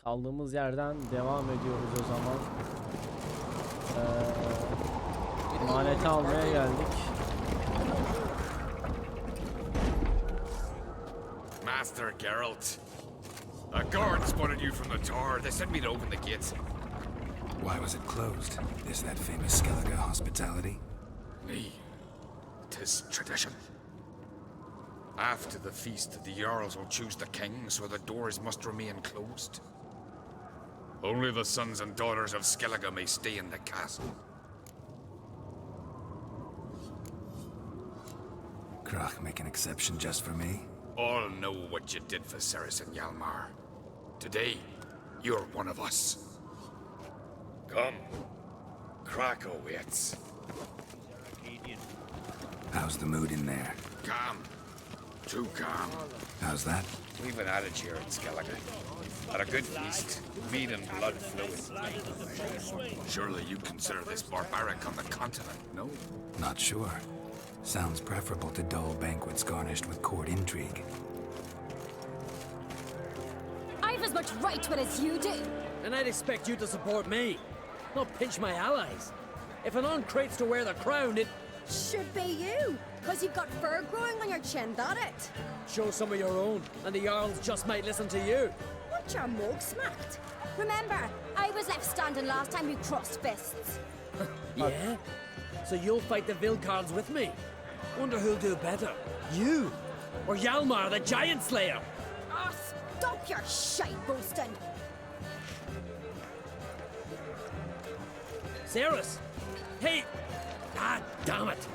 Kaldığımız yerden devam ediyoruz o zaman. Emaneti almaya geldik. Master Geralt, a guard spotted you from the tower. They sent me to open the gates. Why was it closed? Is that famous Skellige hospitality? Me. 'Tis tradition. After the feast, the Jarls will choose the king, so the doors must remain closed. Only the sons and daughters of Skellige may stay in the castle. Krach make an exception just for me? All know what you did for Ceres and Hjalmar. Today, you're one of us. Come. Krach awaits. How's the mood in there? Calm. Too calm. How's that? We've an adage here in Skellige. At a good feast, meat and blood flowing. Surely you consider this barbaric on the continent, no? Not sure. Sounds preferable to dull banquets garnished with court intrigue. I've as much right to it as you do. And I'd expect you to support me, not pinch my allies. If an on crates to wear the crown, it Should be you, because you've got fur growing on your chin, that it? show some of your own, and the Jarls just might listen to you. Want your mug smacked? Remember, I was left standing last time we crossed fists. Yeah? So you'll fight the Vilcards with me? Wonder who'll do better, you or Hjalmar the Giant Slayer? Ah, stop your shite boasting. Ceres? Hey! Ah, damn it!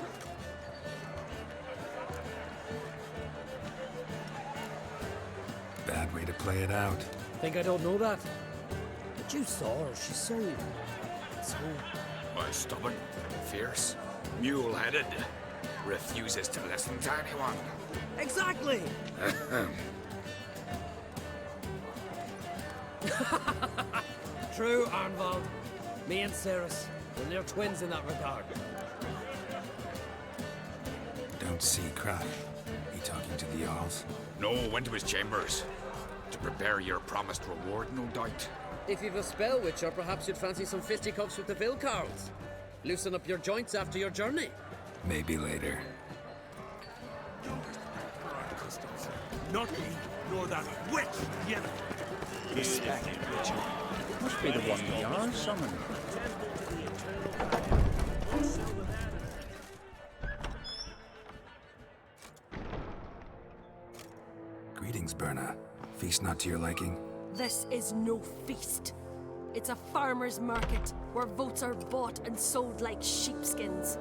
Bad way to play it out. Think I don't know that? But you saw her, she's so... Why, stubborn, fierce, mule-headed, refuses to listen to anyone. Exactly! True, Arnvald. Me and Ceres, we're near twins in that regard. Don't see Krach. He talking to the Jarls? No, went to his chambers. To prepare your promised reward, no doubt. If you've a spell witcher, perhaps you'd fancy some fisticuffs with the Vilcards. Loosen up your joints after your journey. Maybe later. Not me, nor that witch, yet. Respect, Richard. Must be the one we are summoned. Greetings, Berna. Feast not to your liking? This is no feast. It's a farmer's market where votes are bought and sold like sheepskins.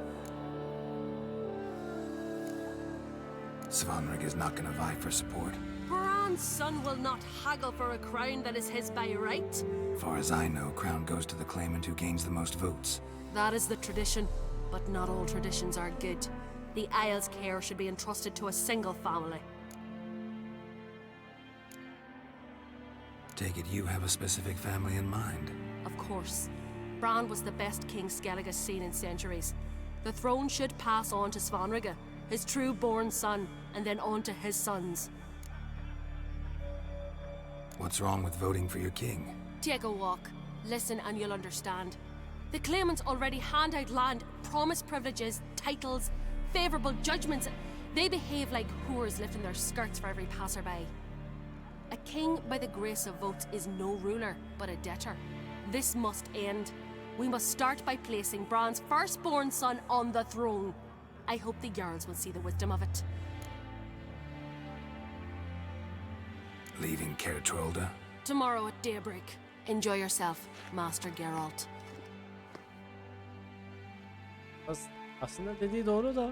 Svanrig is not gonna vie for support. Bran's son will not haggle for a crown that is his by right. Far as I know, crown goes to the claimant who gains the most votes. That is the tradition, but not all traditions are good. The Isle's care should be entrusted to a single family. Take it you have a specific family in mind. Of course. Bran was the best king Skellige's seen in centuries. The throne should pass on to Svanrige, his true-born son, and then on to his sons. What's wrong with voting for your king? Take a walk. Listen and you'll understand. The claimants already hand out land, promise privileges, titles, favourable judgments. They behave like whores lifting their skirts for every passerby. A king by the grace of votes is no ruler, but a debtor. This must end. We must start by placing Bran's firstborn son on the throne. I hope the Jarls will see the wisdom of it. Leaving Kertrolda? Tomorrow at daybreak. Enjoy yourself, Master Geralt. Aslında dediği doğru da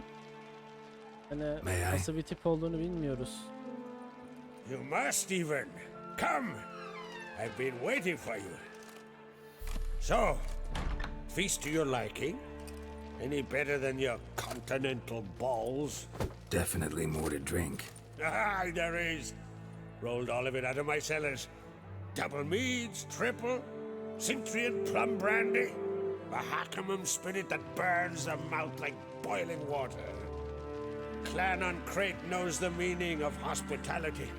hani May I? nasıl bir tip olduğunu bilmiyoruz. You must even. Come. I've been waiting for you. So, feast to your liking? Any better than your continental balls? Definitely more to drink. Ah, there is. Rolled all of it out of my cellars. Double meads, triple, Cintrian plum brandy, a Hackamum spirit that burns the mouth like boiling water. Clan on Crate knows the meaning of hospitality.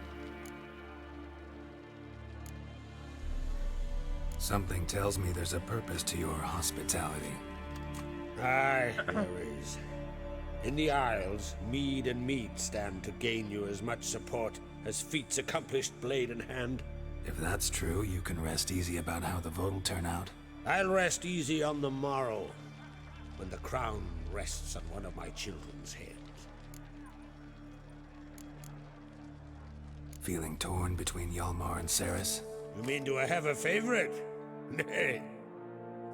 Something tells me there's a purpose to your hospitality. Aye, there is. In the Isles, mead and meat stand to gain you as much support as feats accomplished blade in hand. If that's true, you can rest easy about how the vote will turn out. I'll rest easy on the morrow, when the crown rests on one of my children's heads. Feeling torn between Hjalmar and Ceres? You mean do I have a favorite? Nay.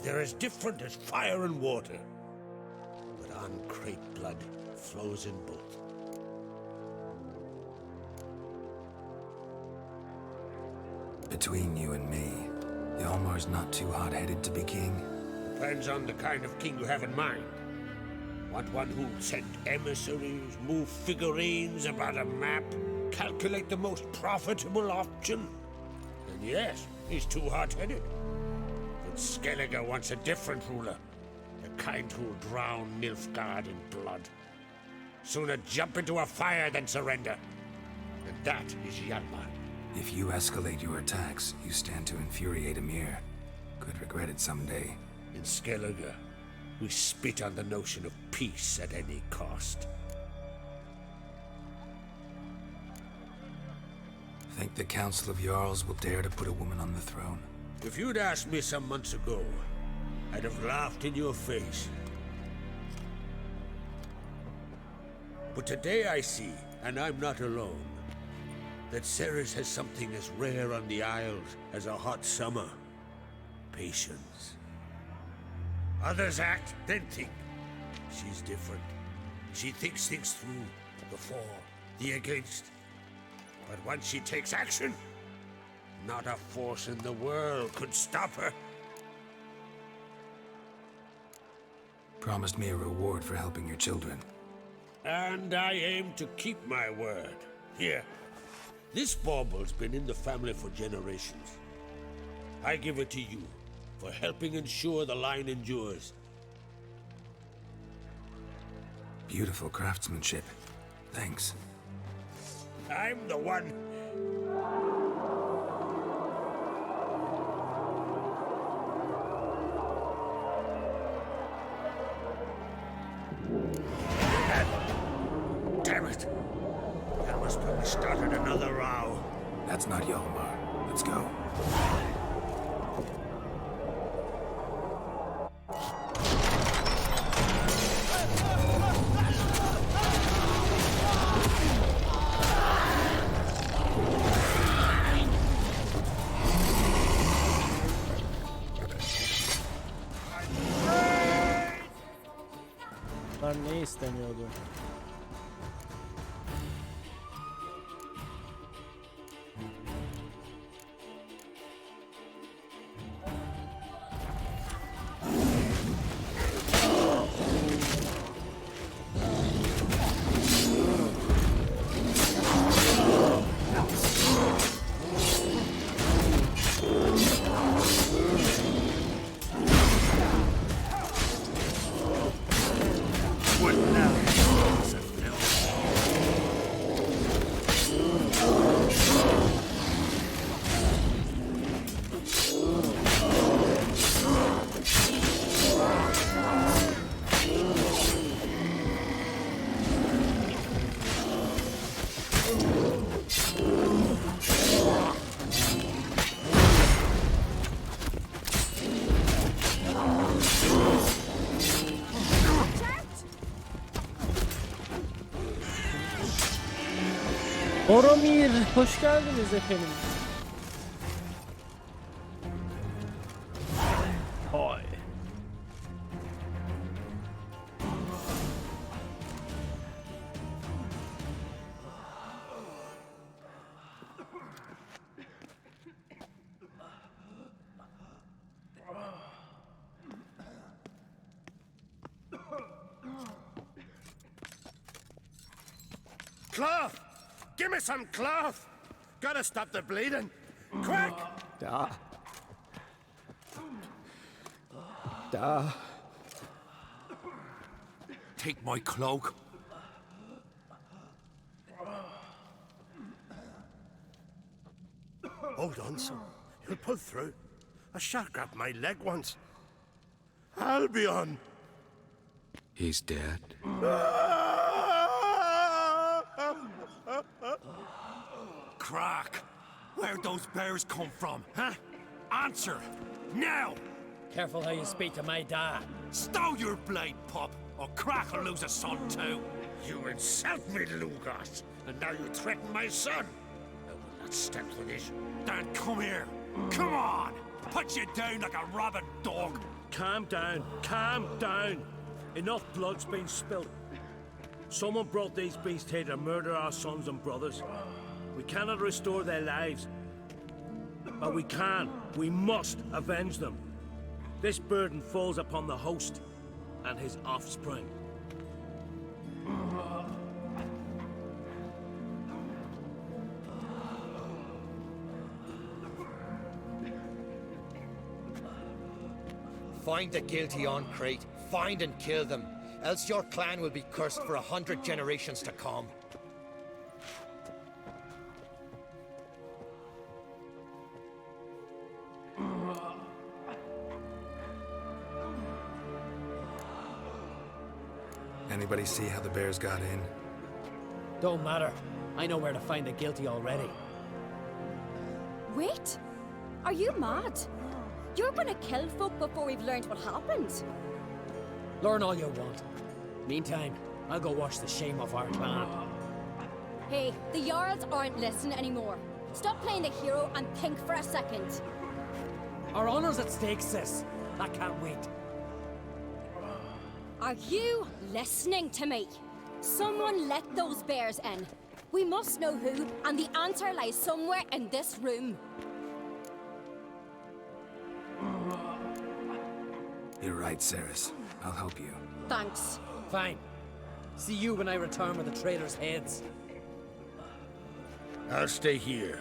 They're as different as fire and water. But uncrate blood flows in both. Between you and me, Hjalmar's not too hot-headed to be king. Depends on the kind of king you have in mind. Want one who'll send emissaries, move figurines about a map, calculate the most profitable option? Then yes, he's too hot-headed. But Skellige wants a different ruler. The kind who'll drown Nilfgaard in blood. Sooner jump into a fire than surrender. And that is Hjalmar. If you escalate your attacks, you stand to infuriate Emir. Could regret it someday. In Skellige, we spit on the notion of peace at any cost. Think the Council of Jarls will dare to put a woman on the throne? If you'd asked me some months ago, I'd have laughed in your face. But today I see, and I'm not alone, that Ceres has something as rare on the Isles as a hot summer. Patience. Others act, then think. She's different. She thinks things through, the for, the against. But once she takes action, not a force in the world could stop her. Promised me a reward for helping your children. And I aim to keep my word. Here, this bauble's been in the family for generations. I give it to you for helping ensure the line endures. Beautiful craftsmanship. Thanks. I'm the one. Damn it! That must probably started another row. That's not Hjalmar. Let's go. Bunlar ne istemiyordu? Boromir, hoş geldiniz efendim. Hoy. Cloth! Give me some cloth! Gotta stop the bleeding! Quick! Da. Da. Take my cloak. Hold on, son. You'll pull through. A shark grabbed my leg once. Albion! He's dead. Crack! Where'd those bears come from, huh? Answer! Now! Careful how you speak to my dad. Stow your blade, pup, or Crack will lose a son too. You insult me, Lucas, and now you threaten my son. I will not stand for this. Dan, come here. Come on! Put you down like a rabid dog. Calm down. Calm down. Enough blood's been spilled. Someone brought these beasts here to murder our sons and brothers. We cannot restore their lives. But we must avenge them. This burden falls upon the host and his offspring. Find the guilty on Crete. Find and kill them. Else your clan will be cursed for 100 generations to come. Anybody see how the bears got in? Don't matter. I know where to find the guilty already. Wait! Are you mad? You're gonna kill folk before we've learned what happened. Learn all you want. Meantime, I'll go wash the shame off our clan. Hey, the Jarls aren't listening anymore. Stop playing the hero and think for a second. Our honor's at stake, sis. I can't wait. Are you listening to me? Someone let those bears in. We must know who, and the answer lies somewhere in this room. You're right, Ceres. I'll help you. Thanks. Fine. See you when I return with the traitors' heads. I'll stay here.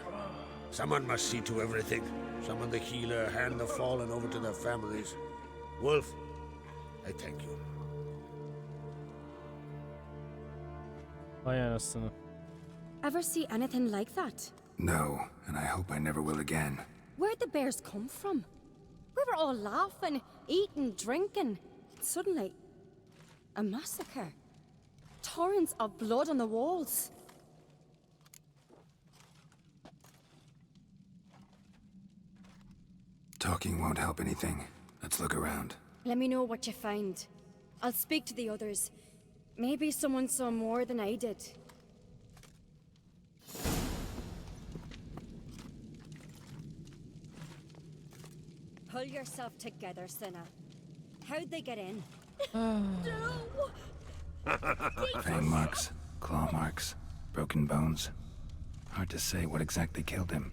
Someone must see to everything. Summon the healer, hand the fallen over to their families. Wolf, I thank you. Vay anasını. Ever see anything like that? No, and I hope I never will again. Where'd the bears come from? We were all laughing, eating, drinking. Suddenly, a massacre. Torrents of blood on the walls. Talking won't help anything. Let's look around. Let me know what you find. I'll speak to the others. Maybe someone saw more than I did. Pull yourself together, Cinna. How'd they get in? Fang marks, claw marks, broken bones. Hard to say what exactly killed him.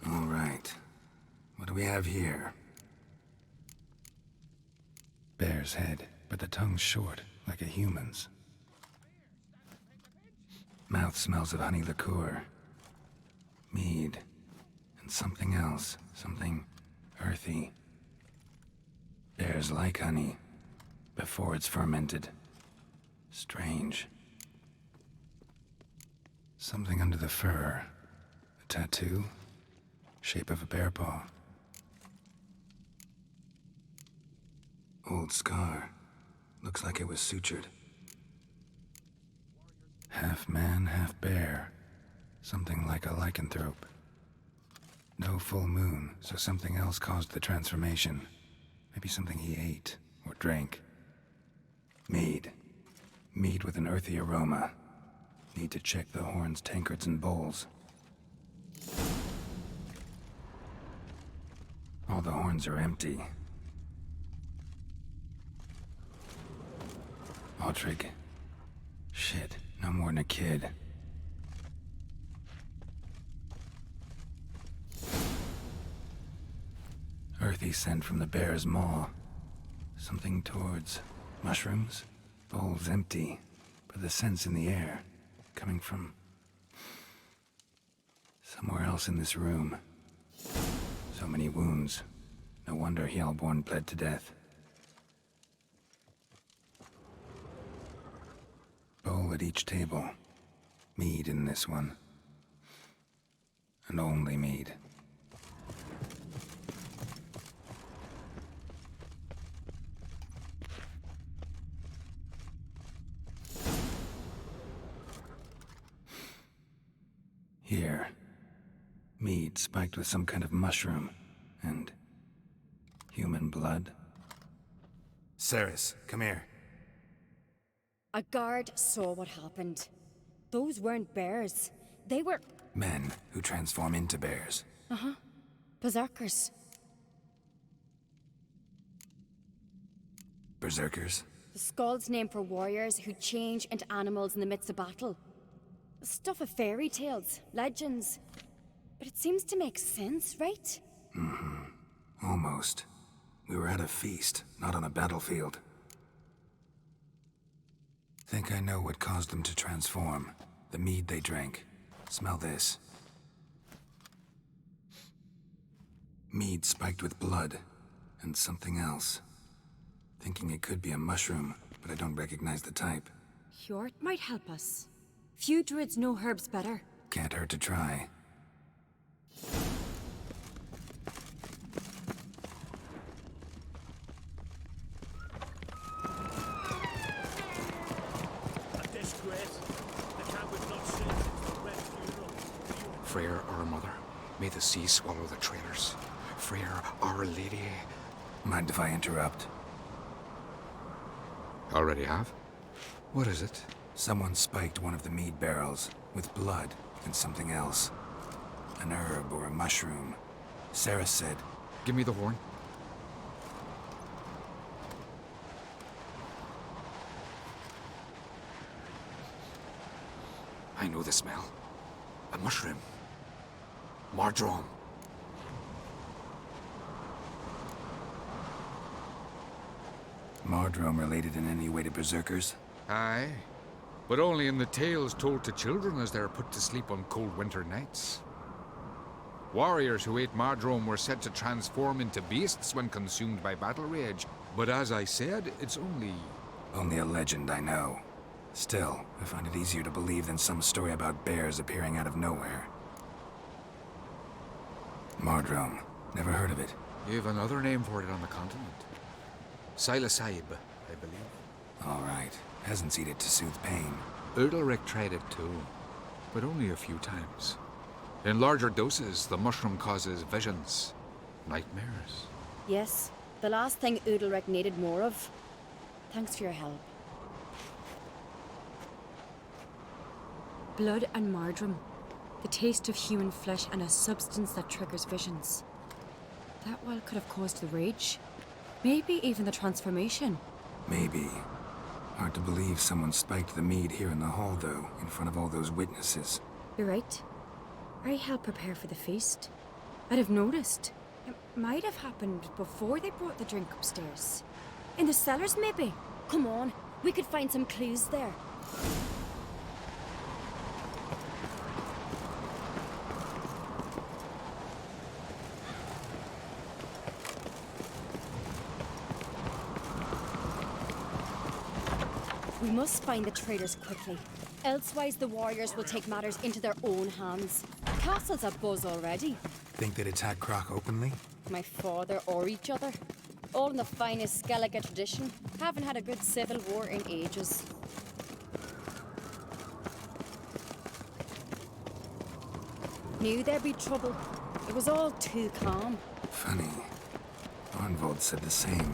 All right. What do we have here? Bear's head, but the tongue's short, like a human's. Mouth smells of honey liqueur. Mead. And something else. Something earthy. Bears like honey, before it's fermented. Strange. Something under the fur. A tattoo? Shape of a bear paw. Old scar. Looks like it was sutured. Half man, half bear. Something like a lycanthrope. No full moon, so something else caused the transformation. Maybe something he ate or drank. Mead. Mead with an earthy aroma. Need to check the horns, tankards, and bowls. All the horns are empty. Aldrich. Shit, no more than a kid. Earthy scent from the bear's maw. Something towards mushrooms? Bowls empty, but the scent's in the air. Coming from somewhere else in this room. So many wounds. No wonder Hjalborn bled to death. Bowl at each table. Mead in this one. and only mead. Here. Mead spiked with some kind of mushroom. And human blood. Ceres, come here. A guard saw what happened. Those weren't bears. They were... Men who transform into bears. Uh-huh. Berserkers. Berserkers? The Skald's name for warriors who change into animals in the midst of battle. Stuff of fairy tales, legends. But it seems to make sense, right? Mm-hmm. Almost. We were at a feast, not on a battlefield. Think I know what caused them to transform. The mead they drank. Smell this. Mead spiked with blood. And something else. Thinking it could be a mushroom, but I don't recognize the type. Hjort might help us. Few druids know herbs better. Can't hurt to try. Freyr, our mother, may the sea swallow the traitors. Freyr, our lady. Mind if I interrupt? Already have? What is it? Someone spiked one of the mead barrels with blood and something else. An herb or a mushroom. Sarah said... Give me the horn. I know the smell. A mushroom. Mardrome. Mardrome related in any way to berserkers? Aye. But only in the tales told to children as they're put to sleep on cold winter nights. Warriors who ate Mardrome were said to transform into beasts when consumed by battle rage. But as I said, it's only... Only a legend, I know. Still, I find it easier to believe than some story about bears appearing out of nowhere. Mardrome. Never heard of it. You've another name for it on the continent. Silasaib, I believe. All right. Peasants eat it to soothe pain. Udalric tried it too, but only a few times. In larger doses, the mushroom causes visions, nightmares. Yes, the last thing Udalric needed more of. Thanks for your help. Blood and Mardrome. The taste of human flesh and a substance that triggers visions. That well could have caused the rage. Maybe even the transformation. Maybe. Hard to believe someone spiked the mead here in the hall, though, in front of all those witnesses. You're right. I helped prepare for the feast. I'd have noticed. It might have happened before they brought the drink upstairs. In the cellars, maybe? Come on, we could find some clues there. We must find the traitors quickly. Elsewise, the warriors will take matters into their own hands. The castle's abuzz already. Think they'd attack Croc openly? My father or each other. All in the finest Skellige tradition. Haven't had a good civil war in ages. Knew there'd be trouble. It was all too calm. Funny. Arnvold said the same.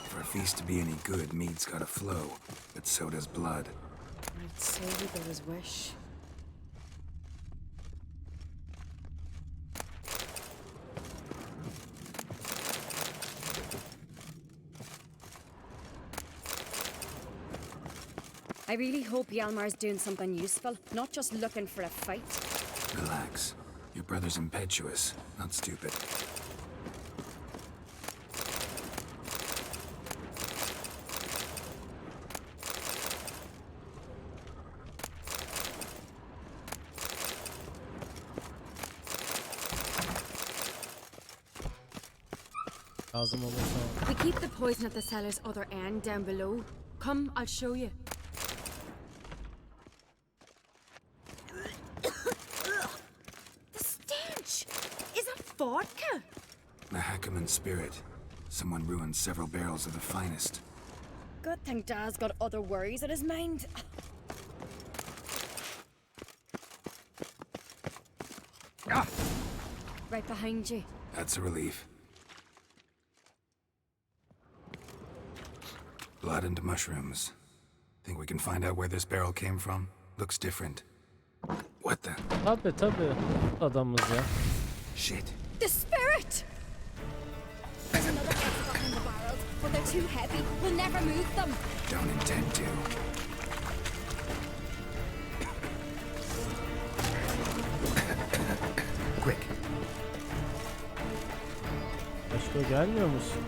For a feast to be any good, mead's gotta flow, but so does blood. I'd say he got his wish. I really hope Hjalmar's doing something useful, not just looking for a fight. Relax. Your brother's impetuous, not stupid. Lazım olursa. We keep the poison at the cellar's other end down below. Come, I'll show you. vodka? The Hackerman spirit. Someone ruined several barrels of the finest. Good thing Dad's got other worries in his mind. Ah! Right behind you. That's a relief. Blood and mushrooms. Think we can find out where this barrel came from? Looks different. What the? Tabii. Adamız ya. Shit. The spirit! There's another extra in the barrels, but they're too heavy. We'll never move them. Don't intend to. Quick. Başka gelmiyor musun?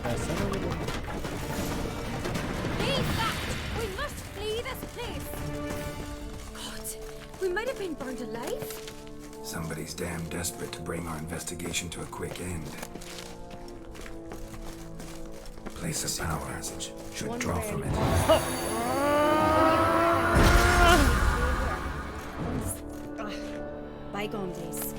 Versene onu. Leave that! We must flee this place! God, we might have been burned alive. Somebody's damn desperate to bring our investigation to a quick end. Place of power should draw from it. Bygone days.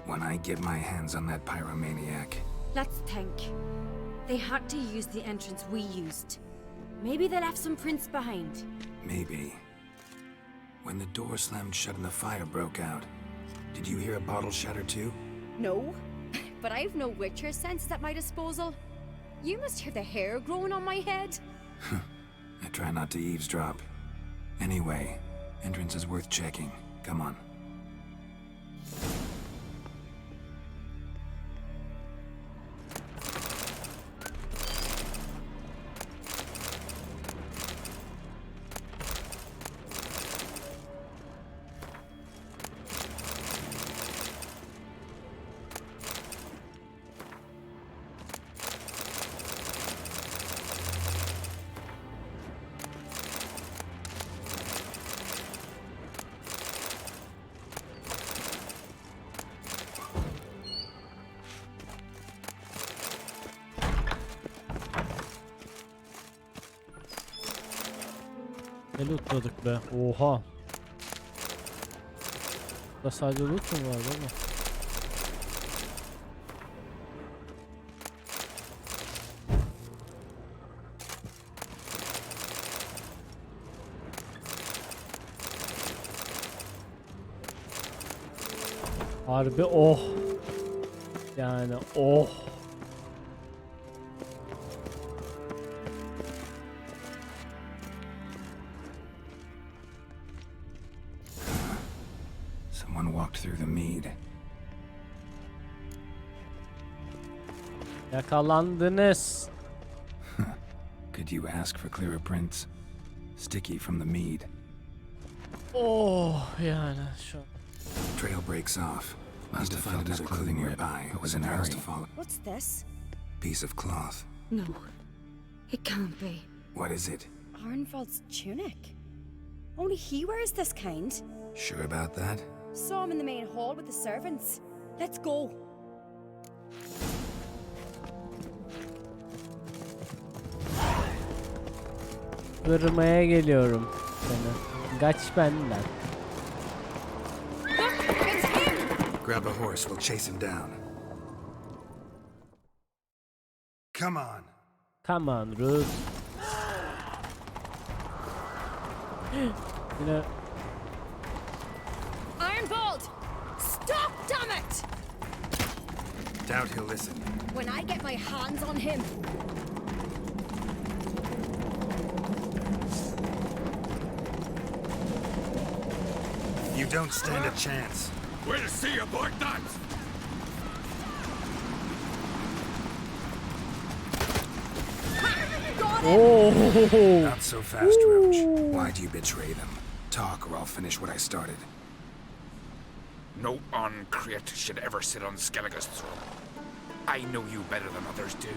When I get my hands on that pyromaniac. Let's think. They had to use the entrance we used. Maybe they left some prints behind. Maybe. When the door slammed shut and the fire broke out, did you hear a bottle shatter too? No, but I've no Witcher senses at my disposal. You must hear the hair growing on my head. I try not to eavesdrop. Anyway, entrance is worth checking. Come on. Ne lootladık be? Oha. Burada sadece loot mu var baba? Harbi oh. Yani oh. Someone walked through the mead. Yakalandınız. Could you ask for clearer prints? Sticky from the mead. Oh yani şu an. Trail breaks off. Must have found another clothing nearby. It was in a hurry to follow. What's this? Piece of cloth. No, it can't be. What is it? Arnvald's tunic. Only he wears this kind. Sure about that? Saw him in the main hall with the servants. Let's go. Vurmaya geliyorum seni. Kaç benden. Grab a horse, we'll chase him down. Come on. Come on, Ruth. Yine Ironbolt! Stop, damn it! Doubt he'll listen. When I get my hands on him. You don't stand a chance. We'll see about that! oh. Not so fast, Roach. Why'd you betray them? Talk or I'll finish what I started. No uncreate should ever sit on Skellige's throne. I know you better than others do.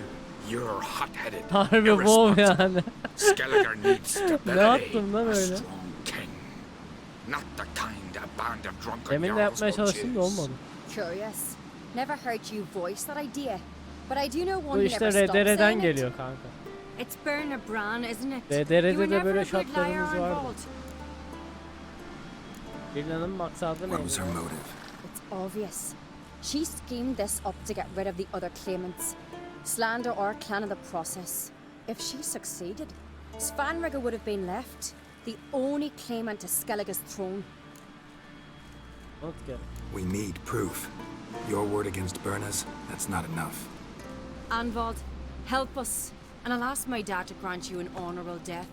You're hot-headed, Harbi bol yani. Skellige needs Ne stability. yaptım lan A öyle? strong king. Not the kind a band of drunken Demin de yarls yapmaya will çalıştım da choose. olmadı. Curious. Never heard you voice that idea. But I do know Bu one who işte never stops RDR'den saying it. geliyor kanka. It's Berna Bran, isn't it? RDR'de You were de never böyle a good liar, şartlarımız vardı. Arnvold. Birinin maksadı What neydi? was her motive? It's obvious. She schemed this up to get rid of the other claimants. Slander our clan in the process. If she succeeded, Svanrigger would have been left, the only claimant to Skellige's throne. Not gel. We need proof. Your word against Berna's, that's not enough. Arnvold, help us, and I'll ask my dad to grant you an honorable death.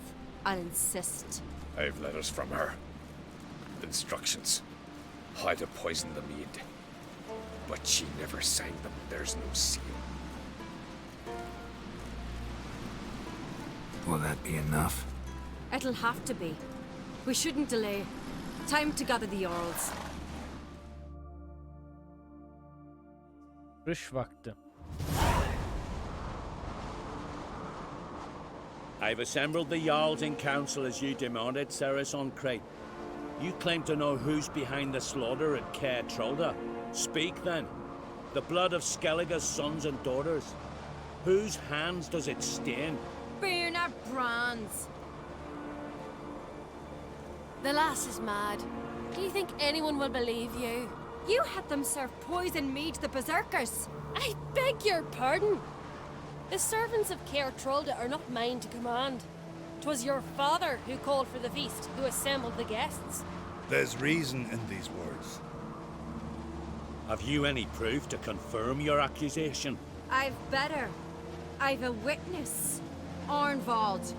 I'll insist. I have letters from her. Instructions. How to poison the mead. But she never signed them. There's no seal. Will that be enough? It'll have to be. We shouldn't delay. Time to gather the Earls. Rış vakti. I've assembled the Jarls in council as you demanded, Ceres on Crate. You claim to know who's behind the slaughter at Caer Trolda. Speak then. The blood of Skellige's sons and daughters. Whose hands does it stain? Berna Bran's. The lass is mad. Do you think anyone will believe you? You had them serve poison mead to the berserkers. I beg your pardon. The servants of Caer Trolda are not mine to command. 'Twas your father who called for the feast, who assembled the guests. There's reason in these words. Have you any proof to confirm your accusation? I've better. I've a witness. Arnvold.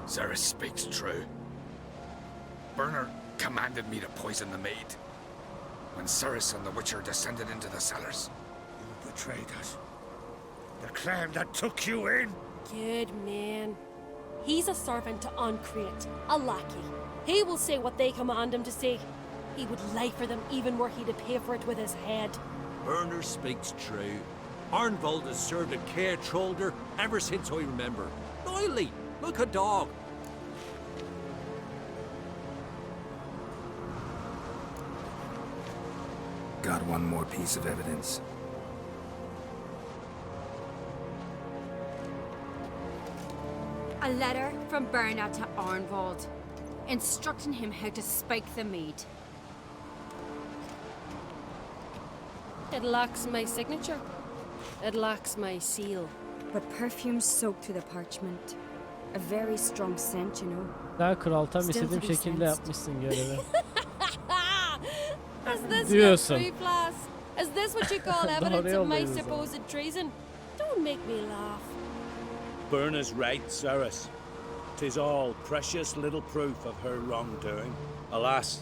Ceres speaks true. Berner commanded me to poison the maid. When Ceres and the Witcher descended into the cellars. You betrayed us. The clan that took you in. Good man. He's a servant to Uncreate, a lackey. He will say what they command him to say. He would lie for them even were he to pay for it with his head. Berner speaks true. Arnvold has served at Caer Trolder ever since I remember. Loyally, like a dog. Got one more piece of evidence. A letter from Berna to Arnvold, instructing him how to spike the mead. It lacks my signature. It lacks my seal. But perfume soaked through the parchment. A very strong scent, you know. Daha kral tam Still istediğim to be şekilde sensed. yapmışsın görevi. Is this Diyorsun. your free class? Is this what you call evidence Doğru of my yoldayız o zaman. supposed treason? Don't make me laugh. Berna's right, Ceres. 'Tis all precious little proof of her wrongdoing. Alas,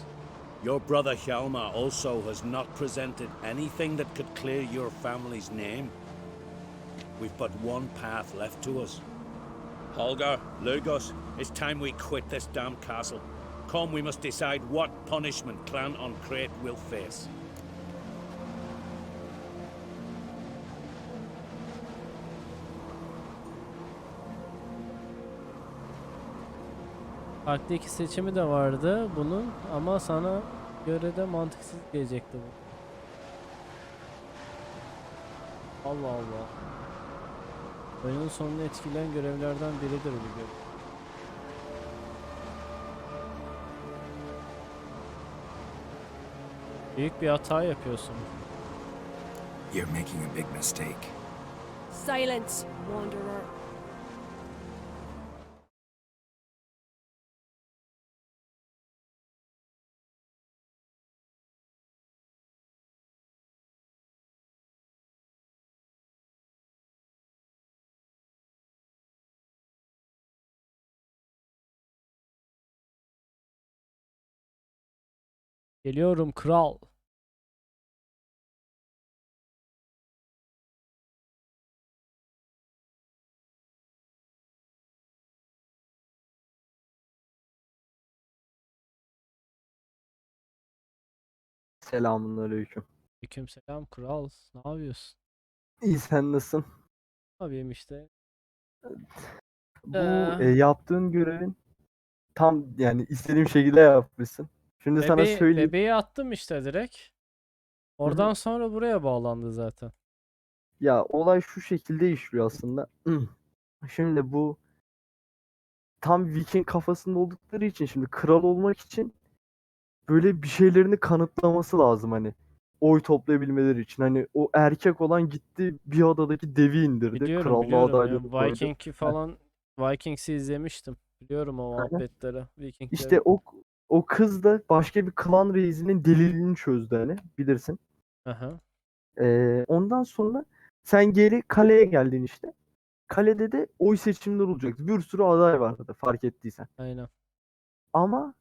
your brother Hjalmar also has not presented anything that could clear your family's name. We've but one path left to us. Holger, Lugos, it's time we quit this damn castle. Come, we must decide what punishment Clan Uncreate will face. Farklı iki seçimi de vardı bunun ama sana göre de mantıksız gelecekti bu. Allah Allah. Oyunun sonunu etkileyen görevlerden biridir bu görev. Büyük bir hata yapıyorsun. You're making a big mistake. Silence, wanderer. Geliyorum kral. Selamünaleyküm. Aleykümselam kral. Ne yapıyorsun? İyi, sen nasılsın? Ne yapayım işte. Bu Ee, yaptığın görevin tam yani istediğim şekilde yapmışsın. Şimdi sana söyleyeyim. Bebeği attım işte direkt. Oradan sonra buraya bağlandı zaten. Ya olay şu şekilde işliyor aslında. Şimdi bu tam Viking kafasında oldukları için şimdi kral olmak için böyle bir şeylerini kanıtlaması lazım hani. Oy toplayabilmeleri için. Hani o erkek olan gitti bir adadaki devi indirdi. Biliyorum Krallığa biliyorum ya. adaylığını koydu. Viking'i falan Vikings'i izlemiştim. Biliyorum o muhabbetleri. İşte Viking'leri. o kız da başka bir klan reisinin delilini çözdü hani bilirsin. Aha. Ondan sonra sen geri kaleye geldin işte. Kalede de oy seçimler olacaktı. Bir sürü aday vardı fark ettiysen. Aynen. Ama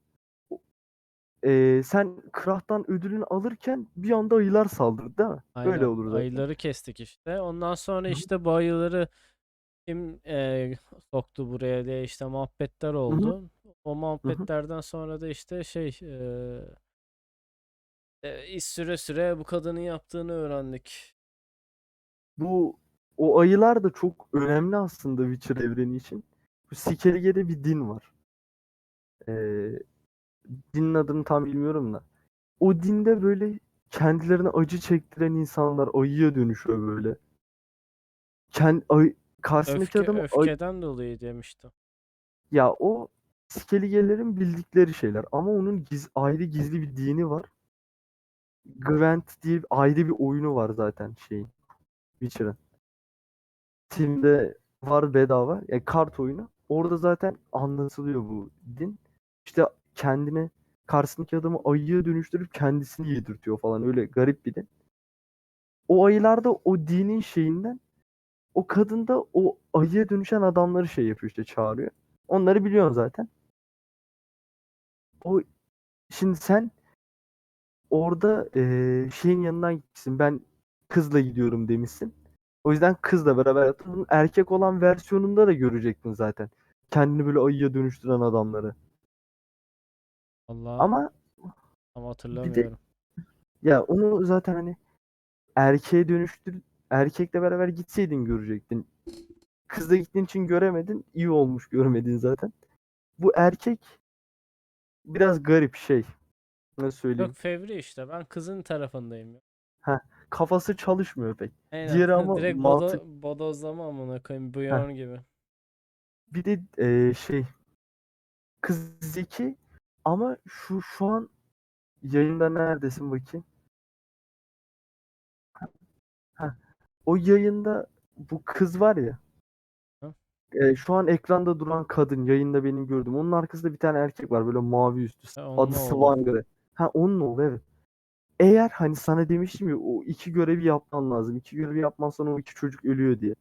sen Krah'tan ödülünü alırken bir anda ayılar saldırdı değil mi? Öyle Aynen. olur zaten. Ayıları kestik işte. Ondan sonra işte bu ayıları kim soktu buraya diye işte muhabbetler Hı hı. oldu. O Hı hı. muhabbetlerden sonra da işte süre süre bu kadının yaptığını öğrendik. O ayılar da çok önemli aslında Witcher evreni için. Bu Skellige'de bir din var. Ee, Dinin adını tam bilmiyorum da. O dinde böyle kendilerine acı çektiren insanlar ayıya dönüşüyor böyle. Karşısındaki adamı Öfkeden dolayı demiştim. ya o Skelligelerin bildikleri şeyler ama onun ayrı gizli bir dini var. Gwent diye ayrı bir oyunu var zaten şeyin. Witcher'ın. Steam'de var bedava. Yani kart oyunu. Orada zaten anlatılıyor bu din. İşte kendini karşısındaki adamı ayıya dönüştürüp kendisini yedirtiyor falan. Öyle garip bir din. O ayılar da o dinin şeyinden o kadın da o ayıya dönüşen adamları şey yapıyor işte çağırıyor. Onları biliyorsun zaten. O şimdi sen orada şeyin yanından gitmişsin. Ben kızla gidiyorum demişsin. O yüzden kızla beraber yaptın. Bunun erkek olan versiyonunda da görecektin zaten. Kendini böyle ayıya dönüştüren adamları. Allah Ama ama bir de hatırlamıyorum. ya onu zaten hani erkeğe erkekle beraber gitseydin görecektin. Kızla gittiğin için göremedin. İyi olmuş görmedin zaten. Bu erkek biraz garip şey. Nasıl Çok söyleyeyim? fevri işte. Ben kızın tarafındayım ya. Heh, kafası çalışmıyor pek. Aynen. Diğeri ama Direkt mantık. bodozlama amına koyayım. Heh. Bjorn gibi. Bir de şey kız zeki ama şu an yayında neredesin bakayım? Heh. O yayında bu kız var ya. Hı? Şu an ekranda duran kadın yayında benim gördüm. Onun arkasında bir tane erkek var böyle mavi üstü. Onun Adı oldu. Swangre. Ha onun oğlu evet. Eğer hani sana demiştim ya o iki görevi yapman lazım. İki görevi yapmazsan o iki çocuk ölüyor diye.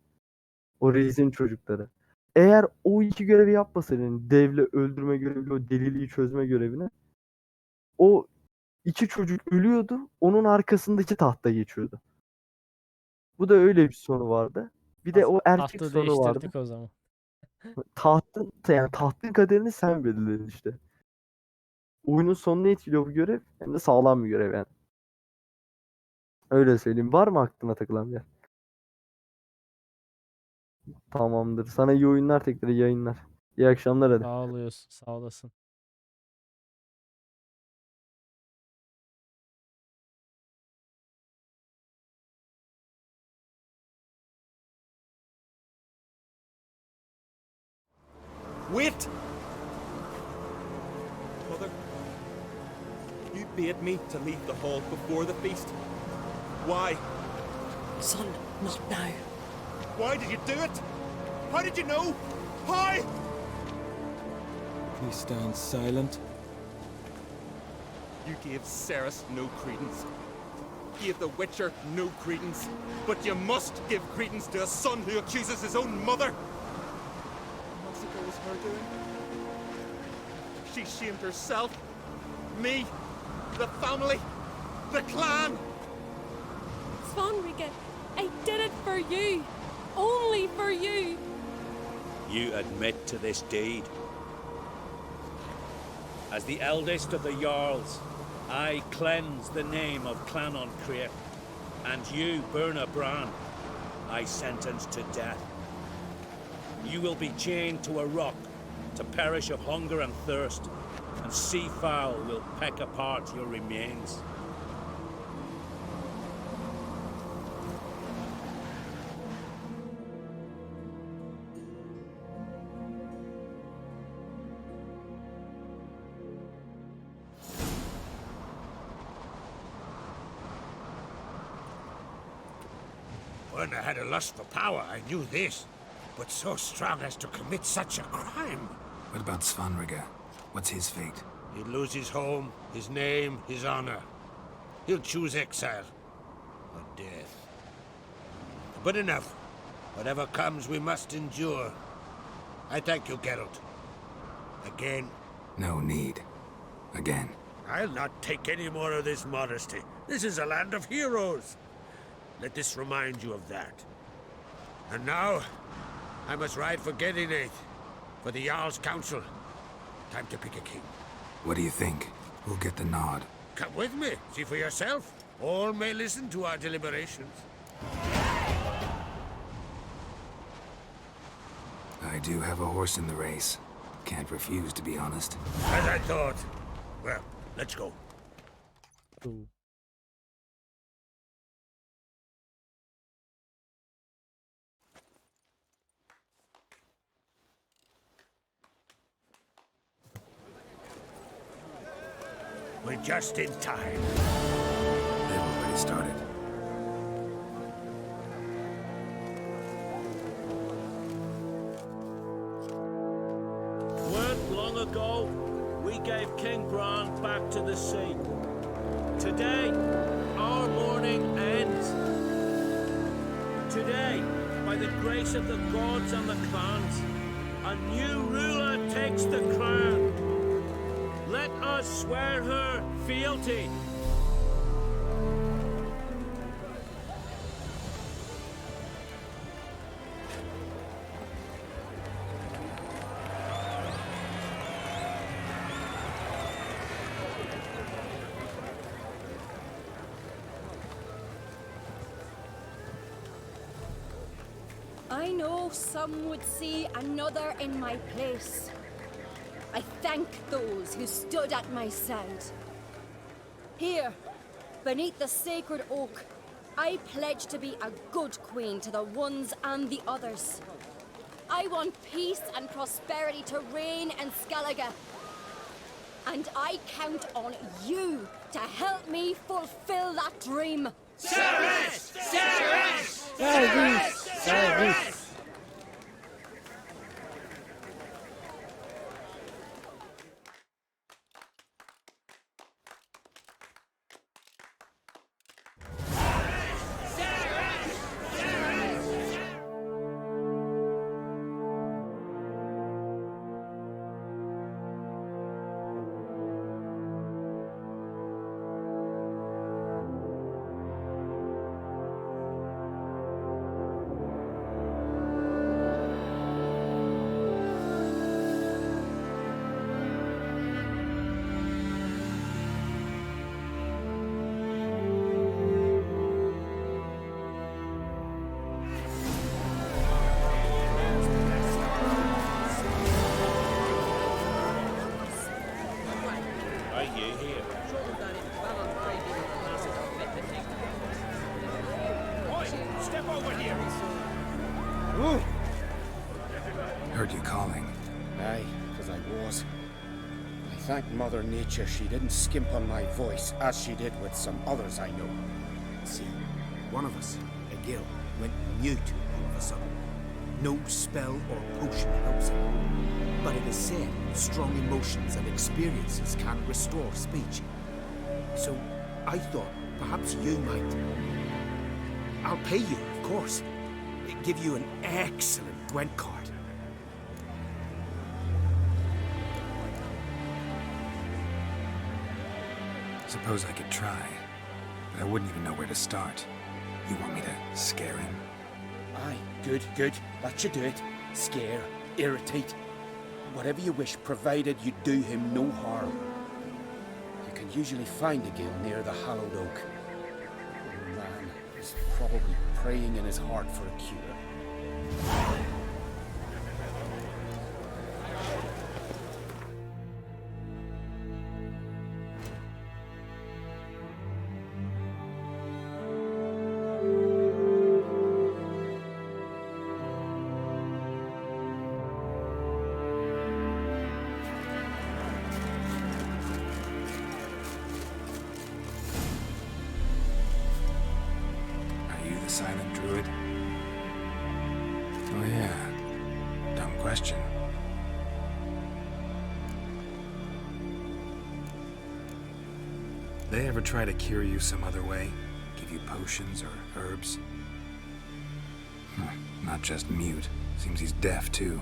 O reisin çocukları. Eğer o iki görevi yapmasaydın yani devle öldürme görevi, o deliliği çözme görevini o iki çocuk ölüyordu. Onun arkasındaki tahta geçiyordu. Bu da öyle bir sonu vardı. Bir de o erkek Tahtı sonu vardı. değiştirdik o zaman. Tahtın kaderini sen belirledin işte. Oyunun sonunu etkiliyor bu görev. Hem de sağlam bir görev yani. Öyle söyleyeyim. Var mı aklına takılan bir yer? Tamamdır. Sana iyi oyunlar tekrar iyi yayınlar. İyi akşamlar hadi. Sağ oluyorsun. Sağ olasın. Wait! Mother, you bade me to leave the hall before the feast. Why? Son, not now. Why did you do it? How did you know? How? Please stand silent. You gave Ceres no credence. Gave the Witcher no credence. But you must give credence to a son who accuses his own mother. Massacre was her doing. She shamed herself, me, the family, the clan. Svanrige, I did it for you. Only for you. You admit to this deed. As the eldest of the Jarls, I cleanse the name of Clan on Crea, and you, Burna Bran, I sentence to death. You will be chained to a rock to perish of hunger and thirst, and seafowl will peck apart your remains. When I had a lust for power, I knew this. But so strong as to commit such a crime. What about Svanrige? What's his fate? He'll lose his home, his name, his honor. He'll choose exile or death. But enough. Whatever comes, we must endure. I thank you, Geralt. Again. No need. Again. I'll not take any more of this modesty. This is a land of heroes. Let this remind you of that. And now, I must ride for Gedinath, for the Jarl's Council. Time to pick a king. What do you think? Who'll get the nod? Come with me, see for yourself. All may listen to our deliberations. I do have a horse in the race. Can't refuse, to be honest. As I thought. Well, let's go. Ooh. We're just in time. They've already started. Weren't long ago, we gave King Bran back to the sea. Today, our mourning ends. Today, by the grace of the gods and the clans, a new ruler takes the crown. Let us swear her fealty. I know some would see another in my place. I thank those who stood at my side. Here, beneath the sacred oak, I pledge to be a good queen to the ones and the others. I want peace and prosperity to reign in Skellige. And I count on you to help me fulfill that dream. Service! Service! Service! Service! Heard you calling. Aye, because I was. I thank Mother Nature she didn't skimp on my voice, as she did with some others I know. See, one of us, a girl, went mute all of a sudden. No spell or potion helps him. But it is said strong emotions and experiences can restore speech. So I thought perhaps you might. I'll pay you, of course. Give you an excellent Gwent card. Suppose I could try, but I wouldn't even know where to start. You want me to scare him? Aye, good, good. That should do it. Scare, irritate. Whatever you wish, provided you do him no harm. You can usually find a gill near the hallowed oak. The man is probably praying in his heart for a cure. silent druid? Oh yeah, dumb question. They ever try to cure you some other way? Give you potions or herbs? Not just mute. Seems he's deaf too.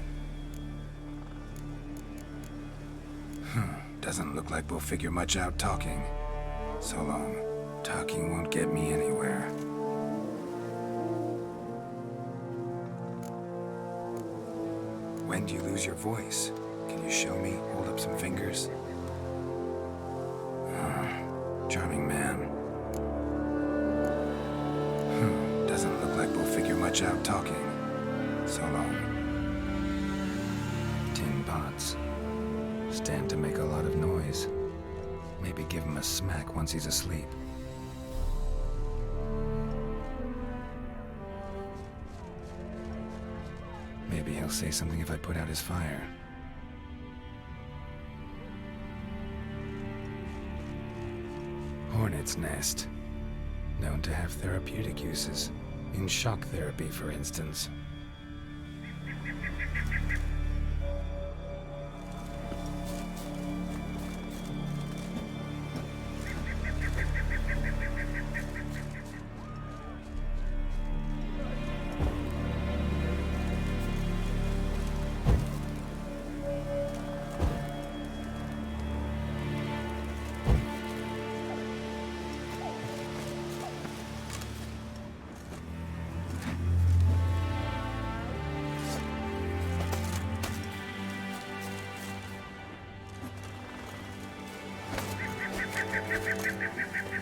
Doesn't look like we'll figure much out talking. So long. Talking won't get me anywhere. When do you lose your voice? Can you show me? Hold up some fingers? Charming man. Doesn't look like we'll figure much out talking. So long. Tin pots. Stand to make a lot of noise. Maybe give him a smack once he's asleep. Maybe he'll say something if I put out his fire. Hornet's nest. Known to have therapeutic uses. In shock therapy, for instance.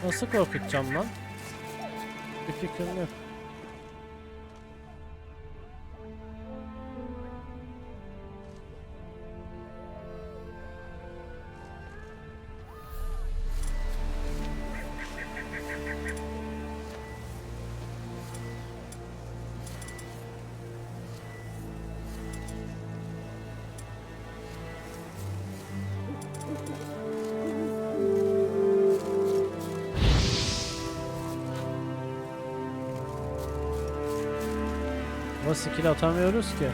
Nasıl korkutacağım lan? Bir fikrim yok. Ama skill atamıyoruz ki.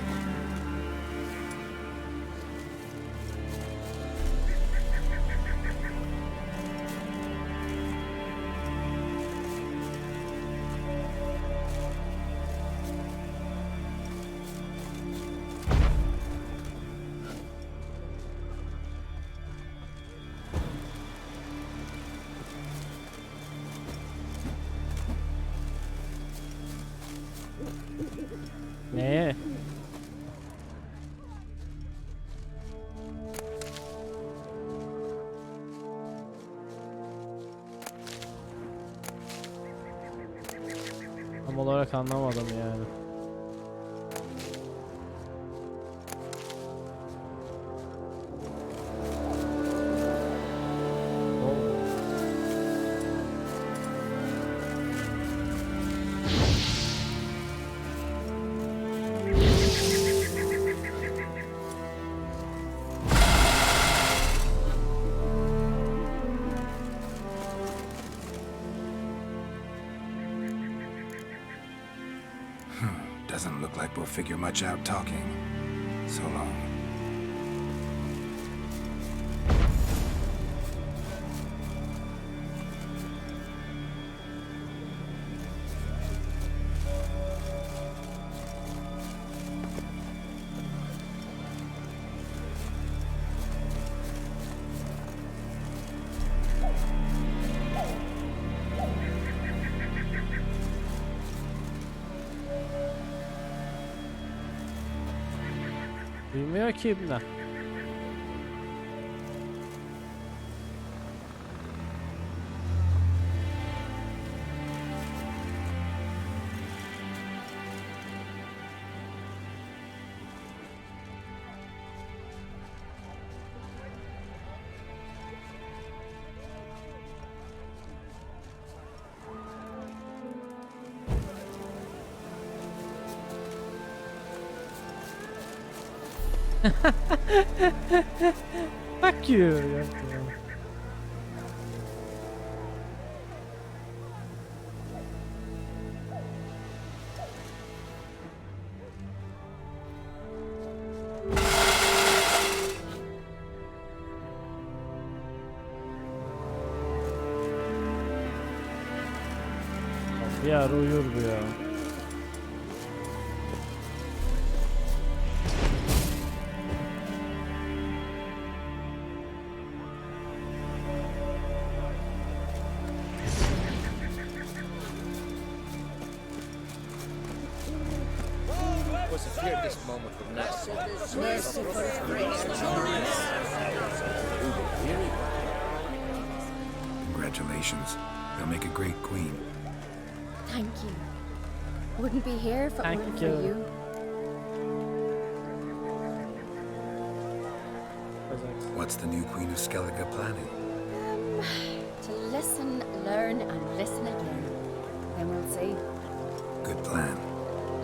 Neye? Tam olarak anlamadım yani. Doesn't look like we'll figure much out talking. So long. Bilmiyor ki ibne. Fuck you. Bir ara uyur bu ya. Was feared this moment would not. Congratulations. You'll make a great queen. Thank you. Wouldn't be here if it Thank weren't you. for you. What's the new Queen of Skellige planning? To listen, learn, and listen again. Then we'll see. Good plan.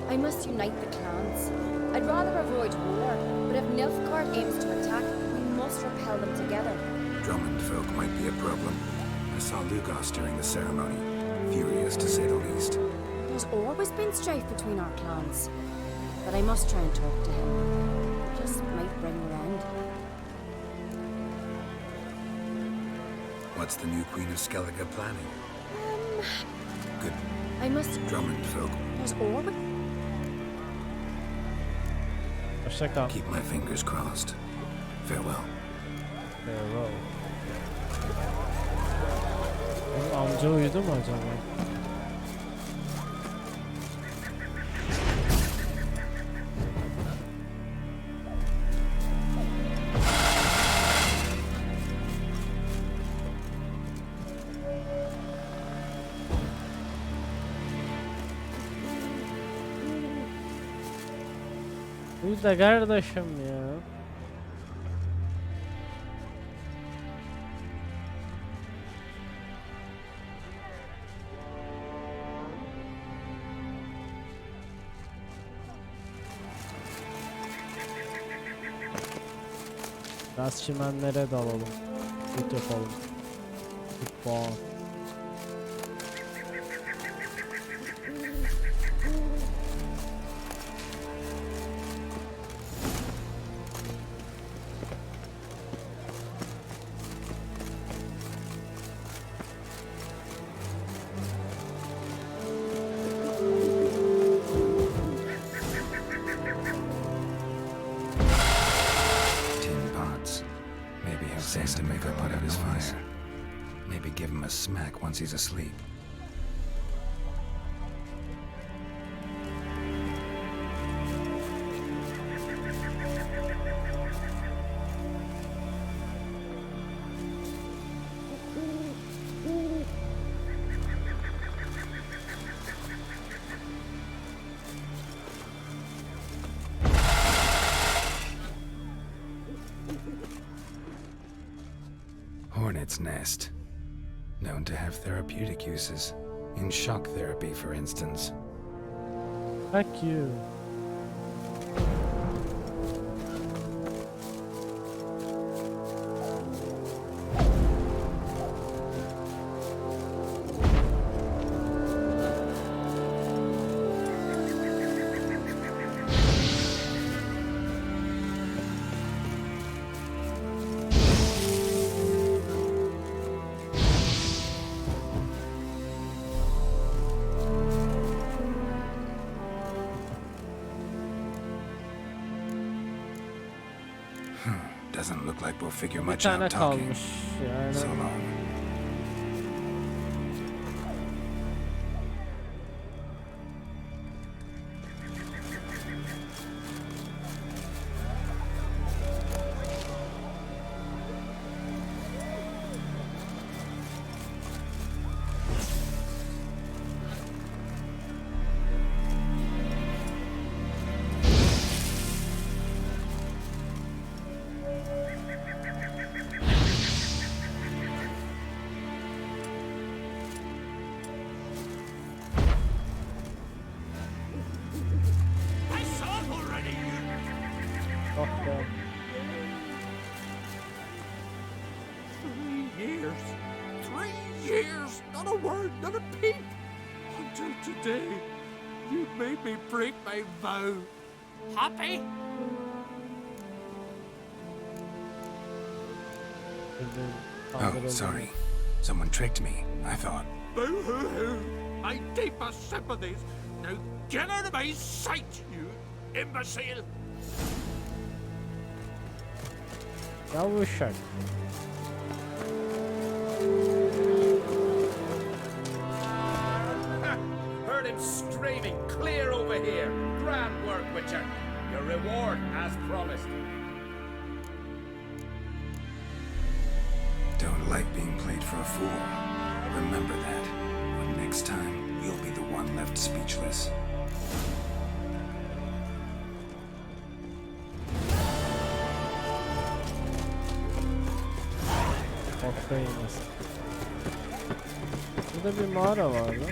I must unite the clans. I'd rather avoid war, but if Nilfgaard aims to attack, we must repel them together. Drummond folk might be a problem. I saw Lugos during the ceremony. Furious, to say the least. There's always been strife between our clans. But I must try and talk to him. Just might bring her end. What's the new Queen of Skellige planning? Good. I must... Drummond folk. There's always... Hoşça kal. Keep my fingers crossed. Farewell. Farewell. Benim amca uyudu mu acaba? Uyu da kardeşim ya. Biraz çimenlere dalalım. Tut yapalım. Futbol. Sense to make a put out his fire. Maybe give him a smack once he's asleep. Hornet's nest. Known to have therapeutic uses. In shock therapy, for instance. Thank you. Doesn't look like we'll figure Bir much tane out talking. kalmış yani. So long. Oh be. 3 years. 3 years. Not a word, not a peep. Until today, you made me break my vow. Happy? Oh, sorry. Someone tricked me, I thought. Boo-hoo-hoo. my deepest sympathies. Now get out of my sight, you imbecile! Yavuşak. Heard him screaming, clear over here. Grand work, Witcher. Your reward as promised. Don't like being played for a fool. Remember that. But next time, you'll be the one left speechless. Bakayınız. Burada bir mağara vardı.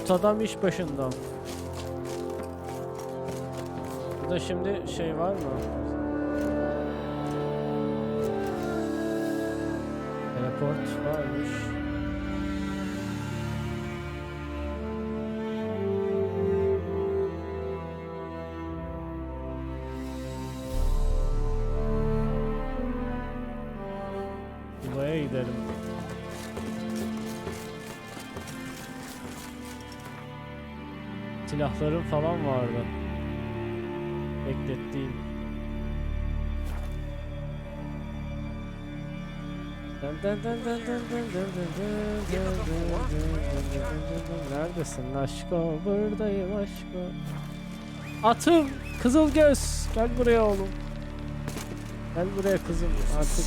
Bu adam iş başında. Burada şimdi şey var mı? Teleport varmış. Buraya gidelim. Silahlarım falan vardı. Beklettiğim. Neredesin aşko? Buradayım aşko. Atım! Kızıl göz! Gel buraya oğlum. Gel buraya kızım. Artık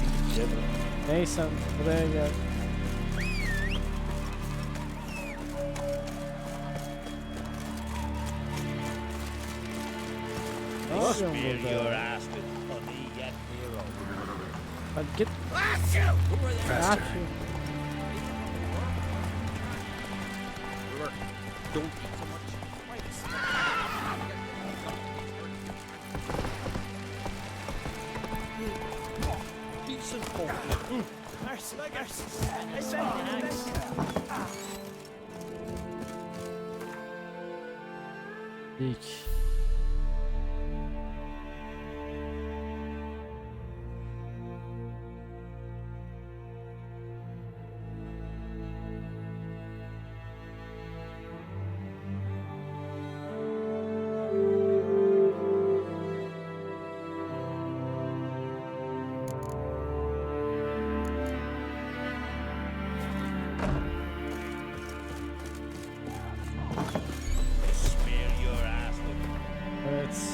neysen buraya gel. Ne yapıyorsun burada? Hadi git. Faster. Don't eat so much. Decent folk. Mercy, mercy. I said thanks. İlk.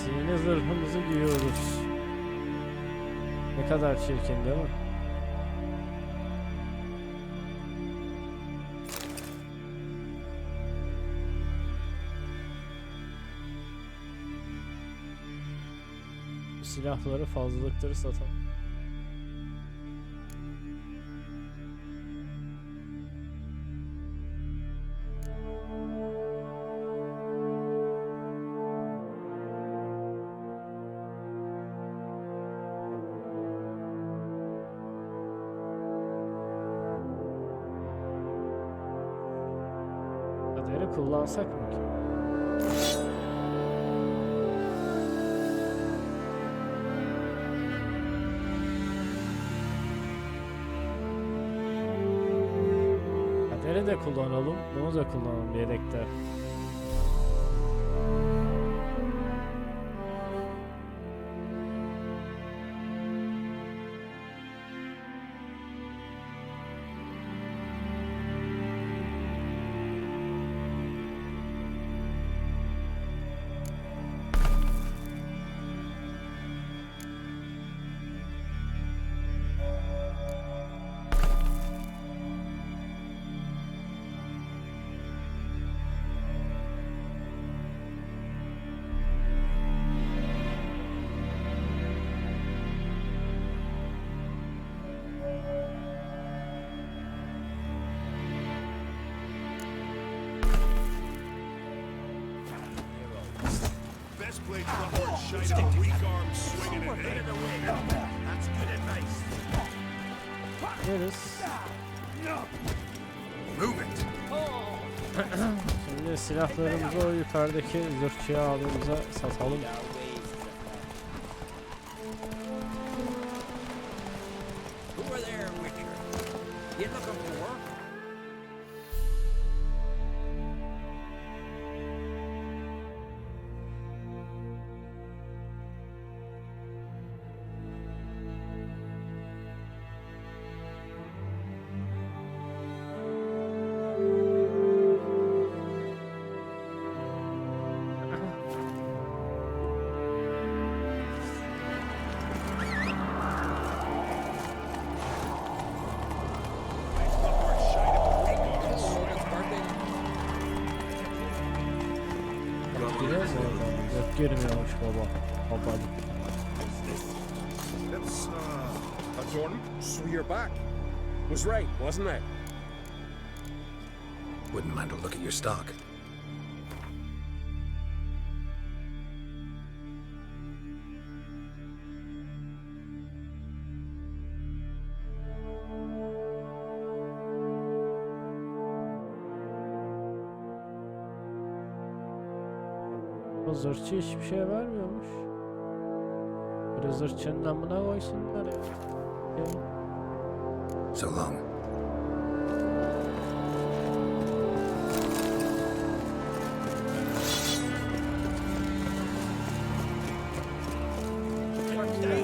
Yeni zırhımızı giyiyoruz. Ne kadar çirkin değil mi? Silahları fazlalıkları satan. Kaderi kullansak mı ki? Kaderi de kullanalım, bunu da kullanalım yedekte. Played front shite on weak arms swinging and hitting. That's good advice. Yeriz. Move it. Şimdi silahlarımızı o yukarıdaki zırhçıya abimize satalım. Who are there, Witcher? You looking for work? Girmiyormuş baba. Kapadı. That's, Jordan, so you're back. Was right, wasn't I? Wouldn't mind a look at your stock. O zırhçı hiçbir şey vermiyormuş. Bir zırhçının amına koysunlar ya. So long.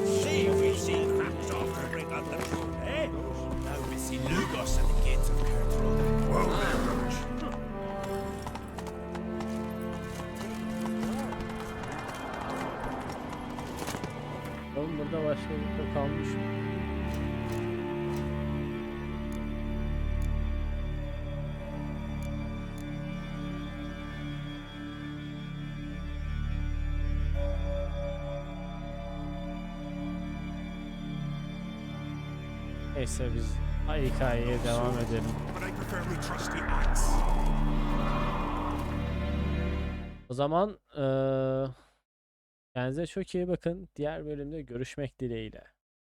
See, we've seen cracks off to bring on the truth, eh? Now we see Lugos at the gates of Kral. Whoa there, rubbish. Oğlum burada başka bir şey kalmış mı? Neyse biz hikayeye devam edelim. O zaman kendinize çok iyi bakın. Diğer bölümde görüşmek dileğiyle.